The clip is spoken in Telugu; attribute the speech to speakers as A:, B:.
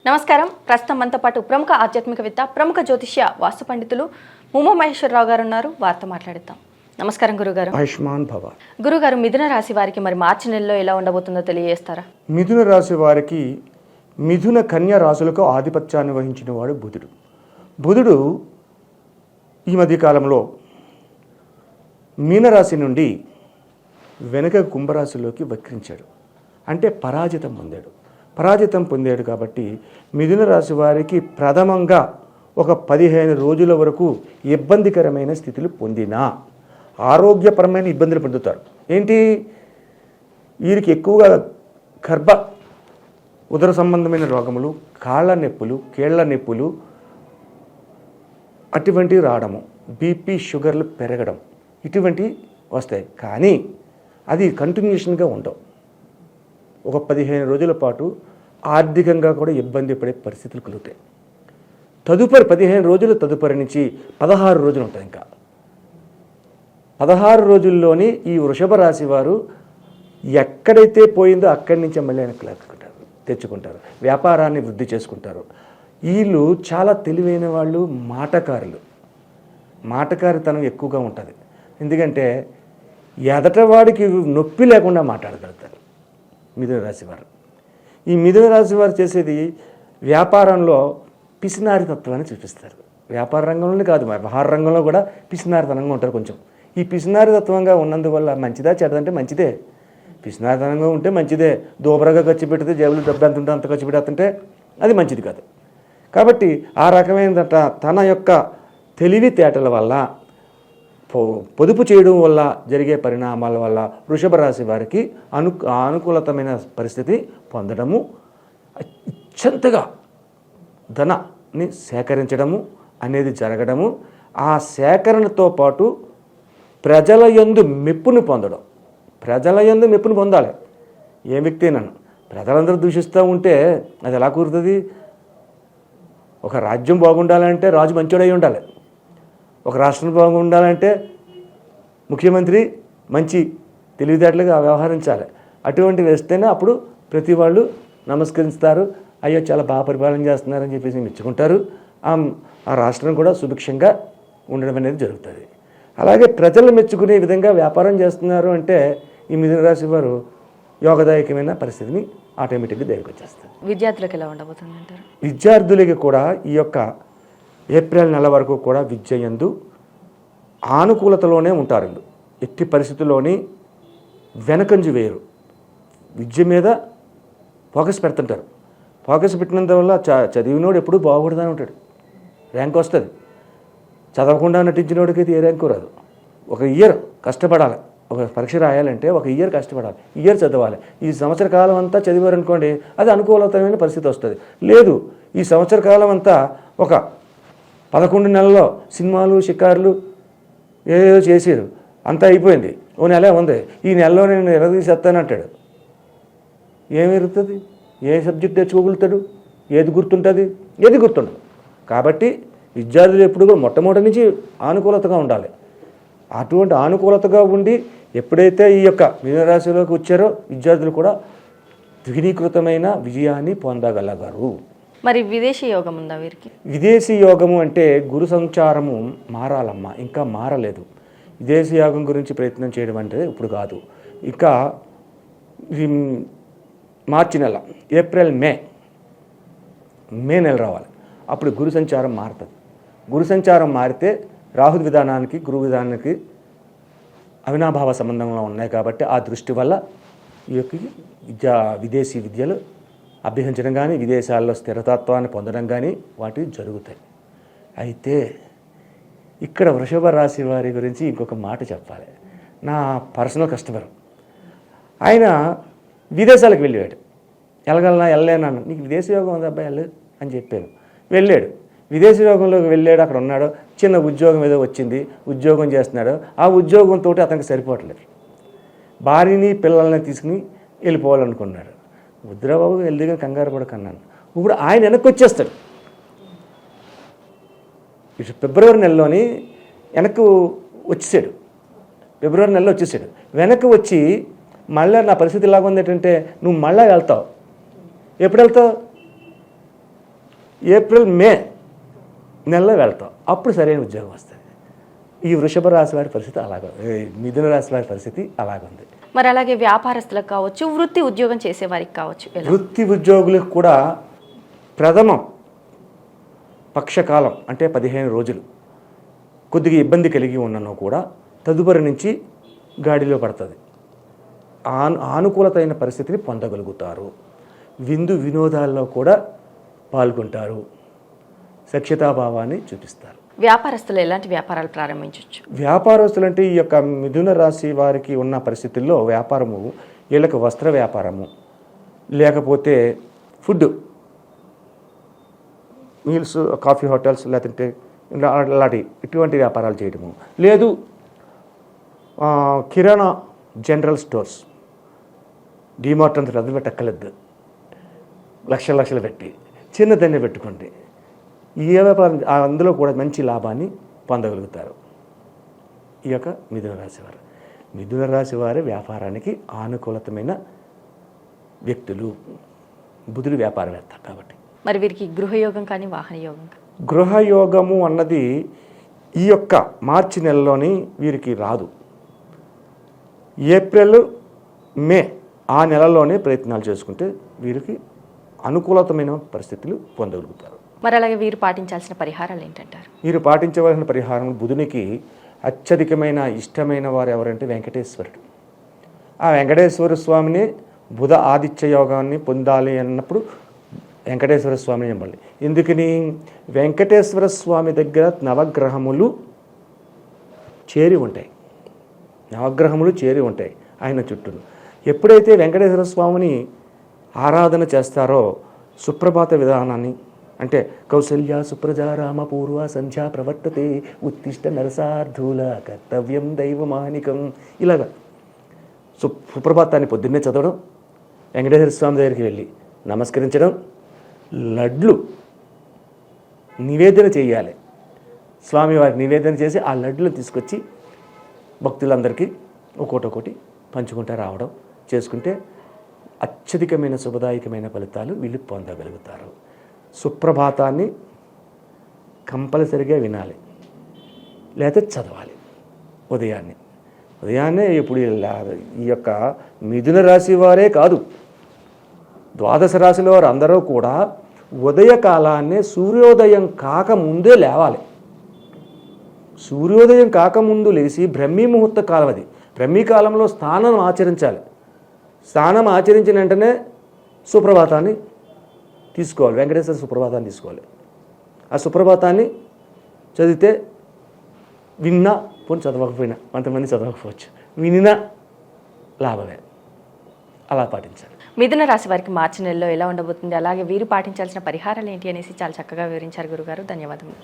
A: నమస్కారం. ప్రస్తుతం మనతో పాటు ప్రముఖ ఆధ్యాత్మికవేత్త, ప్రముఖ జ్యోతిష్య వాస్తు పండితులు ముమ్ము మహేశ్వరరావు గారు ఉన్నారు. వారితో మాట్లాడిద్దాం. నమస్కారం గురుగారు.
B: ఆయుష్మాన్ భవ.
A: గురుగారు, మిథున రాశి వారికి మరి మార్చి నెలలో ఎలా ఉండబోతుందో తెలియజేస్తారా?
B: మిథున రాశి వారికి మిథున కన్యా రాశులకు ఆధిపత్యాన్ని వహించిన వాడు బుధుడు. బుధుడు ఈ మధ్యకాలంలో మీనరాశి నుండి వెనక కుంభరాశిలోకి వక్రించాడు. అంటే పరాజితం పొందాడు కాబట్టి మిథున రాశి వారికి ప్రథమంగా ఒక 15 రోజుల వరకు ఇబ్బందికరమైన స్థితులు పొందినా ఆరోగ్యపరమైన ఇబ్బందులు పొందుతారు. ఏంటి, వీరికి ఎక్కువగా ఉదర సంబంధమైన రోగములు, కాళ్ళ నొప్పులు, కీళ్ల నొప్పులు అటువంటివి రావడము, బీపీ షుగర్లు పెరగడం ఇటువంటివి వస్తాయి. కానీ అది కంటిన్యూషన్గా ఉండవు. ఒక 15 రోజుల పాటు ఆర్థికంగా కూడా ఇబ్బంది పడే పరిస్థితులు కలుగుతాయి. తదుపరి 15 రోజుల తదుపరి నుంచి 16 రోజులు ఉంటాయి. ఇంకా 16 రోజుల్లోని ఈ వృషభ రాశి వారు ఎక్కడైతే పోయిందో అక్కడి నుంచి మళ్ళీ తెచ్చుకుంటారు. వ్యాపారాన్ని వృద్ధి చేసుకుంటారు. వీళ్ళు చాలా తెలివైన వాళ్ళు, మాటకారితనం ఎక్కువగా ఉంటుంది. ఎందుకంటే ఎదటవాడికి నొప్పి లేకుండా మాట్లాడగలుగుతారు మిథున రాశి వారు. ఈ మిథున రాశి వారు చేసేది వ్యాపారంలో పిసినారి తత్వాన్ని చూపిస్తారు. వ్యాపార రంగంలోనే కాదు, వ్యవహార రంగంలో కూడా పిసినారితనంగా ఉంటారు. కొంచెం ఈ పిసినారి తత్వంగా ఉన్నందువల్ల మంచిదా చెడ్డదంటే మంచిదే. పిసినారితనంగా ఉంటే మంచిదే. దూబరగా ఖర్చు పెడితే జేబులు డబ్బు ఎంత ఉంటే అంత ఖర్చు పెడుతుంటే అది మంచిది కాదు. కాబట్టి ఆ రకమైన తన యొక్క తెలివితేటల వల్ల, పొదుపు చేయడం వల్ల జరిగే పరిణామాల వల్ల వృషభ రాశి వారికి అనుకూలతమైన పరిస్థితి పొందడము, అత్యంతగా ధనాన్ని సేకరించడము అనేది జరగడము, ఆ సేకరణతో పాటు ప్రజల యందు మెప్పును పొందడం. ప్రజల యందు మెప్పును పొందాలి. ఏ వ్యక్తి నన్ను ప్రజలందరూ దూషిస్తూ ఉంటే అది ఎలా కుదురుతుంది? ఒక రాజ్యం బాగుండాలంటే రాజు మంచోడై ఉండాలి. ఒక రాష్ట్రం బాగుండాలంటే ముఖ్యమంత్రి మంచి తెలివితేటలుగా వ్యవహరించాలి. అటువంటి వేస్తేనే అప్పుడు ప్రతి వాళ్ళు నమస్కరిస్తారు. అయ్యో చాలా బాగా పరిపాలన చేస్తున్నారని చెప్పేసి మెచ్చుకుంటారు. ఆ రాష్ట్రం కూడా సుభిక్షంగా ఉండడం అనేది జరుగుతుంది. అలాగే ప్రజలు మెచ్చుకునే విధంగా వ్యాపారం చేస్తున్నారు అంటే ఈ మిథున రాశి వారు యోగదాయకమైన పరిస్థితిని ఆటోమేటిక్గా దగ్గరికి వచ్చేస్తారు.
A: విద్యార్థులకు ఎలా ఉండబోతుంది అంటారు?
B: విద్యార్థులకి కూడా ఈ యొక్క ఏప్రిల్ నెల వరకు కూడా విద్య యందు ఆనుకూలతలోనే ఉంటారు. ఎట్టి పరిస్థితుల్లోని వెనకంజు వేయరు. విద్య మీద ఫోకస్ పెడుతుంటారు. ఫోకస్ పెట్టినందువల్ల చదివినోడు ఎప్పుడూ బాగుపడతానే ఉంటాడు. ర్యాంక్ వస్తుంది. చదవకుండా నటించినోడికైతే ఏ ర్యాంకు రాదు. ఒక ఇయర్ కష్టపడాలి. ఒక పరీక్ష రాయాలంటే ఒక ఇయర్ కష్టపడాలి, ఇయర్ చదవాలి. ఈ సంవత్సర కాలం అంతా చదివారనుకోండి, అది అనుకూలతమైన పరిస్థితి వస్తుంది. లేదు, ఈ సంవత్సర కాలం అంతా ఒక 11 నెలల్లో సినిమాలు, షికారులు ఏదో చేసారు, అంతా అయిపోయింది. ఓ నెల ఉంది, ఈ నెలలో నేను ఎరగదీసేస్తానంటాడు. ఏమి ఎరుగుతుంది? ఏ సబ్జెక్ట్ తెచ్చుకోగలుగుతాడు? ఏది గుర్తుంటుంది? ఏది గుర్తుండదు. కాబట్టి విద్యార్థులు ఎప్పుడు కూడా మొట్టమొదటి నుంచి ఆనుకూలతగా ఉండాలి. అటువంటి ఆనుకూలతగా ఉండి ఎప్పుడైతే ఈ యొక్క మీనరాశిలోకి వచ్చారో విద్యార్థులు కూడా ద్విగుణీకృతమైన విజయాన్ని పొందగలగరు.
A: మరి విదేశీ యోగం ఉందా వీరికి? విదేశీ
B: యోగము అంటే గురు సంచారము మారాలమ్మా, ఇంకా మారలేదు. విదేశీ యోగం గురించి ప్రయత్నం చేయడం అంటే ఇప్పుడు కాదు. ఇంకా మార్చి నెల, ఏప్రిల్ మే నెల రావాలి. అప్పుడు గురు సంచారం మారుతుంది. గురు సంచారం మారితే రాహు విధానానికి, గురు విధానానికి అవినాభావ సంబంధంలో ఉన్నాయి. కాబట్టి ఆ దృష్టి వల్ల ఈ యొక్క విదేశీ విద్యలు అభ్యసించడం కానీ, విదేశాల్లో స్థిరతత్వాన్ని పొందడం కానీ వాటి జరుగుతాయి. అయితే ఇక్కడ వృషభ రాశి వారి గురించి ఇంకొక మాట చెప్పాలి. నా పర్సనల్ కస్టమర్, ఆయన విదేశాలకు వెళ్ళాడు. వెళ్ళలేనన్నాను. నీకు విదేశీ యోగం ఉంది అబ్బాయి వెళ్ళు అని చెప్పాను. వెళ్ళాడు. విదేశీ యోగంలోకి వెళ్ళాడు. అక్కడ ఉన్నాడు. చిన్న ఉద్యోగం ఏదో వచ్చింది, ఉద్యోగం చేస్తున్నాడు. ఆ ఉద్యోగంతో అతనికి సరిపోవట్లేదు. భార్యని పిల్లల్ని తీసుకుని వెళ్ళిపోవాలనుకున్నాడు. వద్దురాబాబు వెళ్ళిగా కంగారు పడకన్నాను. ఇప్పుడు ఆయన వెనక్కి వచ్చేస్తాడు. ఇటు ఫిబ్రవరి నెలలోని వెనక్కి వచ్చేసాడు. వెనక్కి వచ్చి మళ్ళీ నా పరిస్థితి ఇలాగ ఉంది ఏంటంటే, నువ్వు మళ్ళీ వెళ్తావు. ఎప్పుడు వెళ్తావు? ఏప్రిల్ మే నెలలో వెళ్తాం, అప్పుడు సరైన ఉద్యోగం వస్తుంది. ఈ వృషభ రాశి వారి పరిస్థితి అలాగ, మిథున రాశి వారి పరిస్థితి అలాగుంది.
A: మరి అలాగే వ్యాపారస్తులకు కావచ్చు, వృత్తి ఉద్యోగం చేసేవారికి కావచ్చు,
B: వృత్తి ఉద్యోగులకు కూడా ప్రథమం పక్షకాలం అంటే 15 రోజులు కొద్దిగా ఇబ్బంది కలిగి ఉన్నను కూడా తదుపరి నుంచి గాడిలో పడుతుంది. ఆనుకూలతైన పరిస్థితిని పొందగలుగుతారు. విందు వినోదాల్లో కూడా పాల్గొంటారు. సఖ్యతాభావాన్ని చూపిస్తారు.
A: వ్యాపారస్తులు ఎలాంటి వ్యాపారాలు ప్రారంభించవచ్చు?
B: వ్యాపారస్తులు అంటే ఈ యొక్క మిథున రాశి వారికి ఉన్న పరిస్థితుల్లో వ్యాపారము, వీళ్ళకి వస్త్ర వ్యాపారము, లేకపోతే ఫుడ్, మీల్స్, కాఫీ హోటల్స్, లేదంటే ఇటువంటి వ్యాపారాలు చేయడము, లేదు కిరాణా జనరల్ స్టోర్స్, డిమార్ట్ అంత పెద్ద పెట్టక్కర్లేదు, లక్షలు పెట్టి చిన్నదాన్ని పెట్టుకోండి. ఈ వ్యాపారం అందులో కూడా మంచి లాభాన్ని పొందగలుగుతారు ఈ యొక్క మిథున రాశి వారు. మిథున రాశి వారి వ్యాపారానికి ఆనుకూలతమైన వ్యక్తులు. బుధుడు వ్యాపారవేత్త కాబట్టి.
A: మరి వీరికి గృహయోగం కానీ వాహన యోగం?
B: గృహయోగము అన్నది ఈ యొక్క మార్చి నెలలోని వీరికి రాదు. ఏప్రిల్ మే ఆ నెలలోనే ప్రయత్నాలు చేసుకుంటే వీరికి అనుకూలతమైన పరిస్థితులు పొందగలుగుతారు.
A: మరి అలాగే వీరు పాటించాల్సిన పరిహారాలు ఏంటంటారు?
B: వీరు పాటించవలసిన పరిహారం, బుధునికి అత్యధికమైన ఇష్టమైన వారు ఎవరంటే వెంకటేశ్వరుడు. ఆ వెంకటేశ్వర స్వామిని బుధ ఆదిత్య యోగాన్ని పొందాలి అన్నప్పుడు వెంకటేశ్వర స్వామిని చెప్పాలి. ఎందుకని? వెంకటేశ్వర స్వామి దగ్గర నవగ్రహములు చేరి ఉంటాయి. నవగ్రహములు చేరి ఉంటాయి ఆయన చుట్టూ. ఎప్పుడైతే వెంకటేశ్వర స్వామిని ఆరాధన చేస్తారో సుప్రభాత విధానాన్ని, అంటే కౌసల్య సుప్రజా రామ పూర్వ సంధ్యా ప్రవర్తతే ఉత్తిష్ట నరసార్థూల కర్తవ్యం దైవమానికం, ఇలాగా సుప్రభాతాన్ని పొద్దున్నే చదవడం, వెంకటేశ్వర స్వామి దగ్గరికి వెళ్ళి నమస్కరించడం, లడ్లు నివేదన చేయాలి. స్వామివారికి నివేదన చేసి ఆ లడ్లు తీసుకొచ్చి భక్తులందరికీ ఒక్కొక్కటి పంచుకుంటూ రావడం చేసుకుంటే అత్యధికమైన శుభదాయకమైన ఫలితాలు వీళ్ళు పొందగలుగుతారు. సుప్రభాతాన్ని కంపల్సరిగా వినాలి, లేకపోతే చదవాలి ఉదయాన్నే. ఇప్పుడు ఈ యొక్క మిథున రాశి వారే కాదు, ద్వాదశ రాశిలో వారు అందరూ కూడా ఉదయకాలాన్నే సూర్యోదయం కాకముందే లేవాలి. సూర్యోదయం కాకముందు లేచి బ్రహ్మీ ముహూర్త కాలం, అది బ్రహ్మీ కాలంలో స్నానం ఆచరించాలి. స్నానం ఆచరించిన వెంటనే సుప్రభాతాన్ని తీసుకోవాలి, వెంకటేశ్వర సుప్రభాతాన్ని తీసుకోవాలి. ఆ సుప్రభాతాన్ని చదివితే విన్నా పోనీ చదవకపోయినా, కొంతమంది చదవకపోవచ్చు, వినినా లాభమే. అలా పాటించాలి.
A: మిథున రాశి వారికి మార్చి నెలలో ఎలా ఉండబోతుంది, అలాగే వీరు పాటించాల్సిన పరిహారాలు ఏంటి అనేసి చాలా చక్కగా వివరించారు గురుగారు. ధన్యవాదములు.